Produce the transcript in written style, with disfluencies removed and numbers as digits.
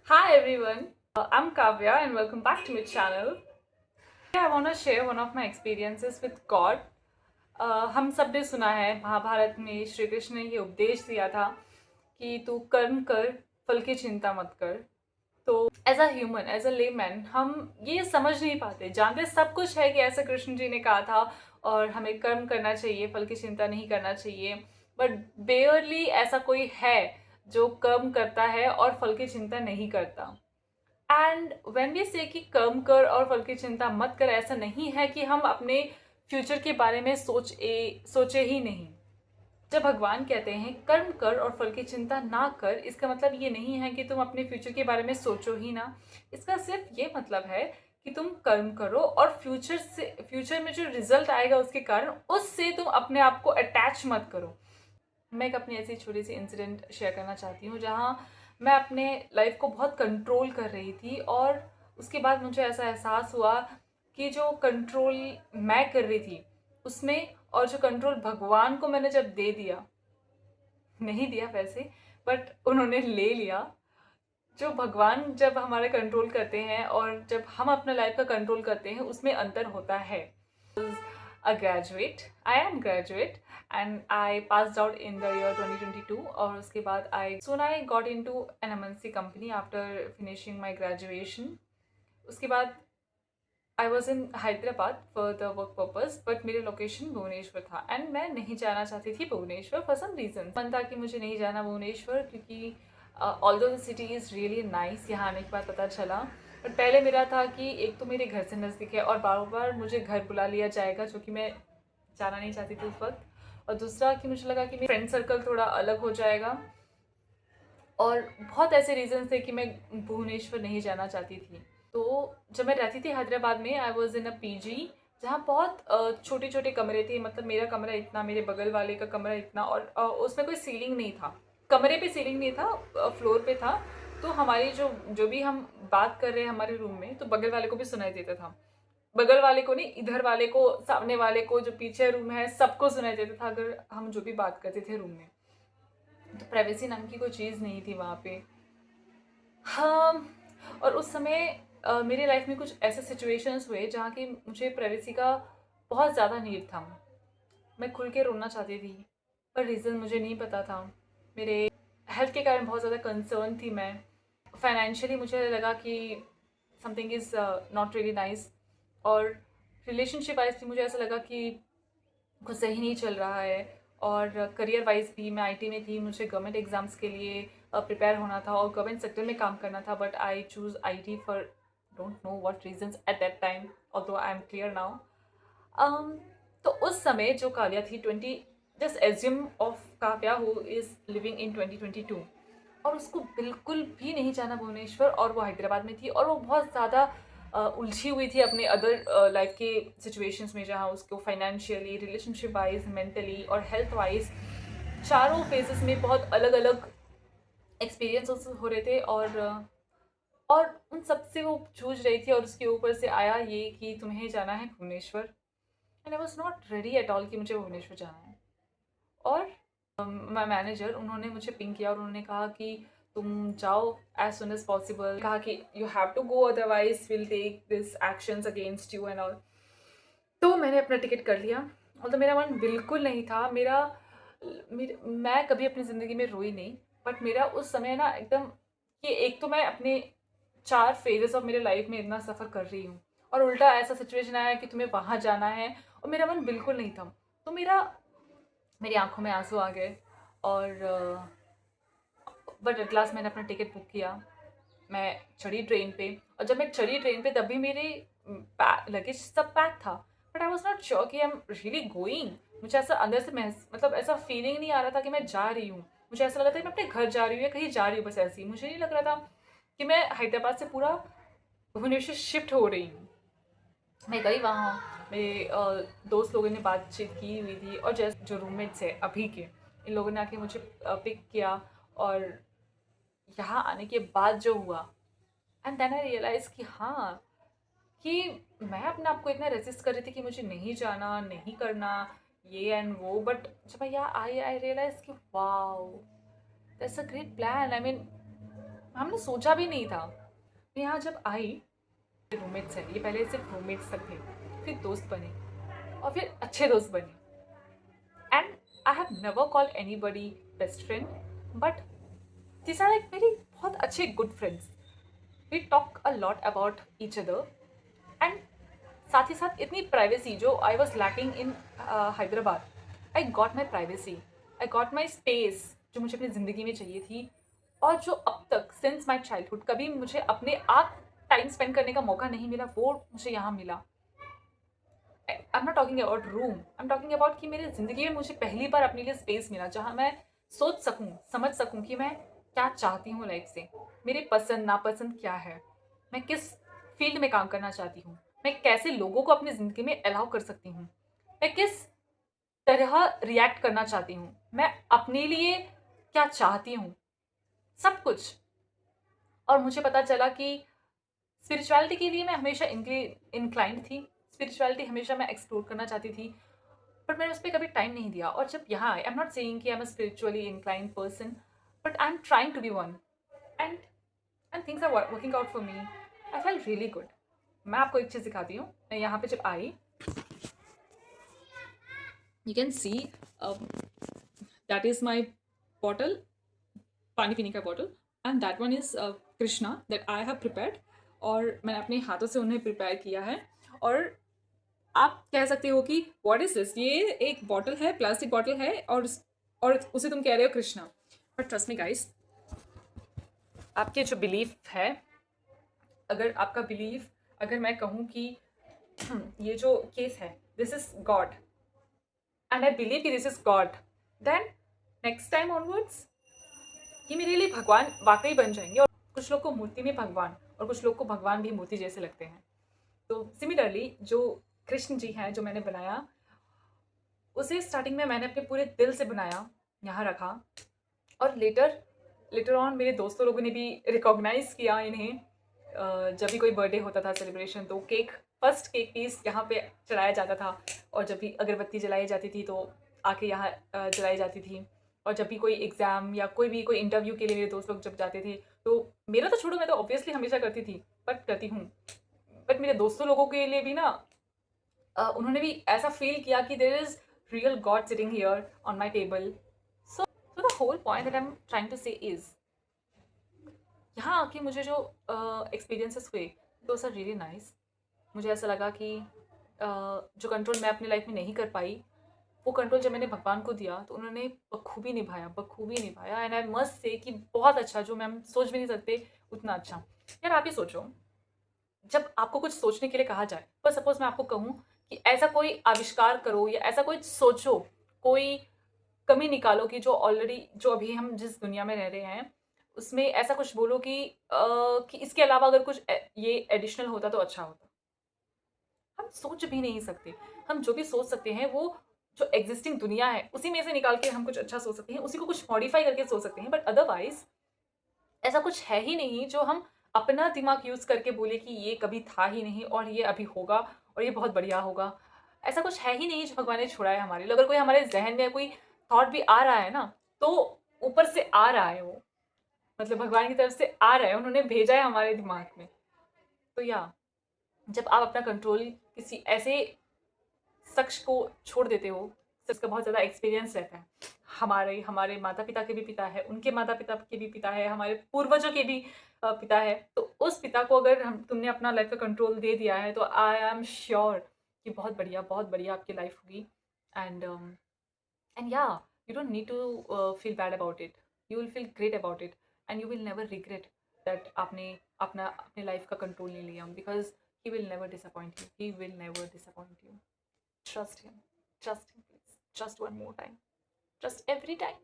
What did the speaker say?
Hi everyone, I'm Kavya and welcome back to my channel. Today I want to share one of my experiences with God. हम सब ने सुना है महाभारत में श्री कृष्ण ने ये उपदेश दिया था कि तू कर्म कर, फल की चिंता मत कर। तो as a human, as a layman, हम ये समझ नहीं पाते, जानते सब कुछ है कि ऐसा कृष्ण जी ने कहा था और हमें कर्म करना चाहिए, फल की चिंता नहीं करना चाहिए। बट बेयरली ऐसा कोई है जो कर्म करता है और फल की चिंता नहीं करता। एंड व्हेन वी से कि कर्म कर और फल की चिंता मत कर, ऐसा नहीं है कि हम अपने फ्यूचर के बारे में सोचे ही नहीं। जब भगवान कहते हैं कर्म कर और फल की चिंता ना कर, इसका मतलब ये नहीं है कि तुम अपने फ्यूचर के बारे में सोचो ही ना। इसका सिर्फ ये मतलब है कि तुम कर्म करो और फ्यूचर में जो रिजल्ट आएगा उसके कारण उससे तुम अपने आप को अटैच मत करो। मैं एक अपनी ऐसी छोटी सी इंसिडेंट शेयर करना चाहती हूँ जहाँ मैं अपने लाइफ को बहुत कंट्रोल कर रही थी और उसके बाद मुझे ऐसा एहसास हुआ कि जो कंट्रोल मैं कर रही थी उसमें, और जो कंट्रोल भगवान को मैंने जब दे दिया, नहीं दिया वैसे, बट उन्होंने ले लिया। जो भगवान जब हमारा कंट्रोल करते हैं और जब हम अपने लाइफ का कंट्रोल करते हैं उसमें अंतर होता है। A graduate. I am graduate and I passed out in the year 2022 और उसके बाद I got into an MNC company after finishing my graduation. उसके बाद I was in Hyderabad for the work purpose, but मेरी लोकेशन भुवनेश्वर था and मैं नहीं जाना चाहती थी भुवनेश्वर फॉर सम रीजन। मन था कि मुझे नहीं जाना भुवनेश्वर क्योंकि although the city is really nice, यहाँ आने के बाद पता चला। बट पहले मेरा था कि एक तो मेरे घर से नज़दीक है और बार बार मुझे घर बुला लिया जाएगा, जो कि मैं जाना नहीं चाहती थी उस वक्त। और दूसरा कि मुझे लगा कि मेरा फ्रेंड सर्कल थोड़ा अलग हो जाएगा और बहुत ऐसे रीजन थे कि मैं भुवनेश्वर नहीं जाना चाहती थी। तो जब मैं रहती थी हैदराबाद में, I was in a PG जहाँ बहुत छोटे छोटे कमरे थे। मतलब मेरा कमरा इतना, मेरे बगल वाले का कमरा इतना, और उसमें कोई सीलिंग नहीं था। कमरे पे सीलिंग नहीं था, फ्लोर पे था। तो हमारी जो जो भी हम बात कर रहे हैं हमारे रूम में, तो बगल वाले को भी सुनाई देता था। बगल वाले को नहीं, इधर वाले को, सामने वाले को, जो पीछे रूम है सबको सुनाई देता था अगर हम जो भी बात करते थे रूम में। तो प्राइवेसी नाम की कोई चीज़ नहीं थी वहाँ पे। हाँ। और उस समय मेरे लाइफ में कुछ ऐसे सिचुएशंस हुए जहाँ की मुझे प्राइवेसी का बहुत ज़्यादा नीड था। मैं खुल के रोना चाहती थी पर रीज़न मुझे नहीं पता था। मेरे हेल्थ के कारण बहुत ज़्यादा कंसर्न थी मैं। फाइनेंशियली मुझे लगा कि something is not really nice. और रिलेशनशिप वाइज भी मुझे ऐसा लगा कि कुछ सही नहीं चल रहा है। और करियर वाइज भी मैं आईटी में थी, मुझे गवर्नमेंट एग्ज़ाम्स के लिए प्रिपेयर होना था और गवर्नमेंट सेक्टर में काम करना था। But I choose IT for don't know what reasons at that time, although I am clear now. तो उस समय जो काव्या थी 20, just assume of Kavya who is living in 2022, और उसको बिल्कुल भी नहीं जाना भुवनेश्वर, और वो हैदराबाद में थी और वो बहुत ज़्यादा उलझी हुई थी अपने अदर लाइफ के सिचुएशंस में, जहाँ उसको फाइनेंशियली, रिलेशनशिप वाइज, मेंटली और हेल्थ वाइज चारों फेजेस में बहुत अलग अलग एक्सपीरियंस हो रहे थे। और उन सब से वो जूझ रही थी और उसके ऊपर से आया ये कि तुम्हें जाना है Bhubaneswar. And I was not ready at all कि मुझे भुवनेश्वर जाना है। और माय मैनेजर, उन्होंने मुझे पिंग किया और उन्होंने कहा कि तुम जाओ एज सुन एज पॉसिबल। कहा कि you have to go otherwise will take this actions against you and all. तो मैंने अपना टिकट कर लिया और तो मेरा मन बिल्कुल नहीं था। मैं कभी अपनी ज़िंदगी में रोई नहीं, बट मेरा उस समय ना एकदम, कि एक तो मैं अपने 4 फेजेस ऑफ मेरे लाइफ में इतना सफ़र कर रही हूँ और उल्टा ऐसा सिचुएशन आया कि तुम्हें वहाँ जाना है और मेरा मन बिल्कुल नहीं था। तो मेरी आंखों में आंसू आ गए। और बट एट लास्ट मैंने अपना टिकट बुक किया। मैं चढ़ी ट्रेन पे और जब मैं चढ़ी ट्रेन पे तभी मेरे लगेज सब पैक था। But I was not sure कि आई एम रियली गोइंग। मुझे ऐसा अंदर से मतलब ऐसा फीलिंग नहीं आ रहा था कि मैं जा रही हूँ। मुझे ऐसा लग रहा था कि मैं अपने घर जा रही हूँ या कहीं जा रही हूँ, बस ऐसे ही। मुझे नहीं लग रहा था कि मैं हैदराबाद से पूरा भुवनेश्वर शिफ्ट हो रही हूँ। मैं गई वहाँ, मेरे दोस्त लोगों ने बातचीत की हुई थी और जैसे जो रूममेट्स है अभी के, इन लोगों ने आके मुझे पिक किया। और यहाँ आने के बाद जो हुआ, एंड देन आई रियलाइज़ कि हाँ, कि मैं अपने आप को इतना रेसिस्ट कर रही थी कि मुझे नहीं जाना, नहीं करना ये एंड वो। बट जब मैं यहाँ आई रियलाइज़ कि wow, that's a great plan. I mean हमने सोचा भी नहीं था। मैं यहाँ जब आई, रूममेट्स हैं, ये पहले सिर्फ रूममेट्स तक थे, फिर दोस्त बने और फिर अच्छे दोस्त बने। And I have never called anybody best friend, but these are like very बहुत अच्छे good friends. We talk a lot about each other and साथ ही साथ इतनी प्राइवेसी जो I was lacking in Hyderabad, I got my privacy, I got my space जो मुझे अपनी ज़िंदगी में चाहिए थी, और जो अब तक सिंस माई चाइल्डहुड कभी मुझे अपने आप टाइम स्पेंड करने का मौका नहीं मिला, वो मुझे यहाँ मिला। I am not talking about room, I am talking about कि मेरी ज़िंदगी में मुझे पहली बार अपने लिए स्पेस मिला जहाँ मैं सोच सकूँ, समझ सकूँ कि मैं क्या चाहती हूँ लाइफ से, मेरे पसंद नापसंद क्या है, मैं किस फील्ड में काम करना चाहती हूँ, मैं कैसे लोगों को अपनी ज़िंदगी में अलाउ कर सकती हूँ, मैं किस तरह रिएक्ट करना चाहती हूँ, मैं अपने लिए क्या चाहती हूँ, सब कुछ। और मुझे पता चला कि स्पिरिचुअलिटी के लिए मैं हमेशा इंक्लाइंड थी, स्पिरिचुअलिटी हमेशा मैं एक्सप्लोर करना चाहती थी, बट मैंने उस पर कभी टाइम नहीं दिया। और जब यहाँ आई एम नॉट सेइंग कि I am a spiritually inclined person, but I am trying to be one, and things are working out for me. I feel really good. मैं आपको एक चीज़ सिखाती हूँ। मैं यहाँ पे जब आई, you can see that is my bottle, पानी पीने का bottle, and that one is Krishna that I have prepared, और मैंने अपने हाथों से उन्हें प्रिपेयर किया है। और आप कह सकते हो कि व्हाट इज़ दिस, ये एक बॉटल है, प्लास्टिक बॉटल है, और उसे तुम कह रहे हो Krishna. But trust me guys, आपके जो बिलीफ है, अगर आपका बिलीफ, अगर मैं कहूँ कि ये जो केस है this is God, and I believe कि this is God, then next time onwards ये मेरे लिए भगवान वाकई बन जाएंगे। और कुछ लोग को मूर्ति में भगवान, और कुछ लोग को भगवान भी मूर्ति जैसे लगते हैं। तो सिमिलरली जो कृष्ण जी हैं जो मैंने बनाया, उसे स्टार्टिंग में मैंने अपने पूरे दिल से बनाया, यहाँ रखा, और लेटर लेटर ऑन मेरे दोस्तों लोगों ने भी रिकॉग्नाइज किया इन्हें। जब भी कोई बर्थडे होता था, सेलिब्रेशन, तो केक, फर्स्ट केक पीस यहाँ पे चढ़ाया जाता था, और जब भी अगरबत्ती जलाई जाती थी तो आके यहाँ जलाई जाती थी। और जब भी कोई एग्ज़ाम या कोई इंटरव्यू के लिए मेरे दोस्त लोग जब जाते थे, तो मेरा तो छोड़ो, मैं तो ऑब्वियसली हमेशा करती थी, बट करती हूँ, बट मेरे दोस्तों लोगों के लिए भी ना, उन्होंने भी ऐसा फील किया कि there is real God sitting here on my table. So the whole point that I am trying to say is, यहाँ आके मुझे जो एक्सपीरियंसेस हुए, दोस आर रियली नाइस। मुझे ऐसा लगा कि जो कंट्रोल मैं अपनी लाइफ में नहीं कर पाई, वो कंट्रोल जब मैंने भगवान को दिया तो उन्होंने बखूबी निभाया, एंड आई मस्ट से कि बहुत अच्छा, जो मैम सोच भी नहीं सकते उतना अच्छा। यार आप ही सोचो, जब आपको कुछ सोचने के लिए कहा जाए, पर सपोज मैं आपको कहूँ कि ऐसा कोई आविष्कार करो या ऐसा कोई सोचो, कोई कमी निकालो कि जो ऑलरेडी, जो अभी हम जिस दुनिया में रह रहे हैं उसमें ऐसा कुछ बोलो कि इसके अलावा अगर कुछ ये एडिशनल होता तो अच्छा होता। हम सोच भी नहीं सकते। हम जो भी सोच सकते हैं वो जो एग्जिस्टिंग दुनिया है उसी में से निकाल के हम कुछ अच्छा सोच सकते हैं, उसी को कुछ मॉडिफाई करके सोच सकते हैं, बट अदरवाइज ऐसा कुछ है ही नहीं जो हम अपना दिमाग यूज़ करके बोले कि ये कभी था ही नहीं और ये अभी होगा और ये बहुत बढ़िया होगा। ऐसा कुछ है ही नहीं जो भगवान ने छोड़ा है हमारे लिए। अगर कोई हमारे ज़हन में कोई थॉट भी आ रहा है ना, तो ऊपर से आ रहा है वो, मतलब भगवान की तरफ से आ रहा है, उन्होंने भेजा है हमारे दिमाग में। तो या जब आप अपना कंट्रोल किसी ऐसे शख्स को छोड़ देते हो जिसका बहुत ज़्यादा एक्सपीरियंस रहता है, हमारे हमारे माता पिता के भी पिता है, उनके माता पिता के भी पिता है, हमारे पूर्वजों के भी पिता है, तो उस पिता को अगर हम तुमने अपना लाइफ का कंट्रोल दे दिया है तो आई एम श्योर कि बहुत बढ़िया आपकी लाइफ होगी। एंड या you don't need to feel bad about it, you will feel great about it, and you will never regret that आपने अपने लाइफ का कंट्रोल नहीं लिया, because he will never disappoint you, he will never disappoint you. Trust him, please, trust one more time, trust every time.